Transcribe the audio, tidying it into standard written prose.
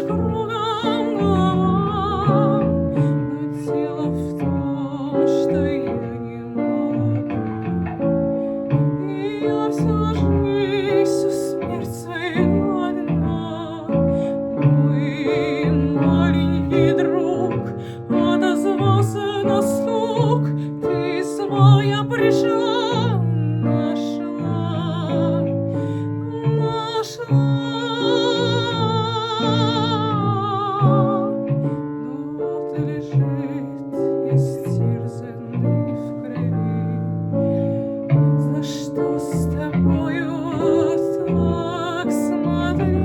кругом голова, но дело в том, что я не могу. И я всю жизнь, всю смерть свою одна. Мой маленький друг отозвался на стук. Ты своя пришла, нашла, нашла. Но вот лежит истерзанный в крови. За что с тобою так смотри?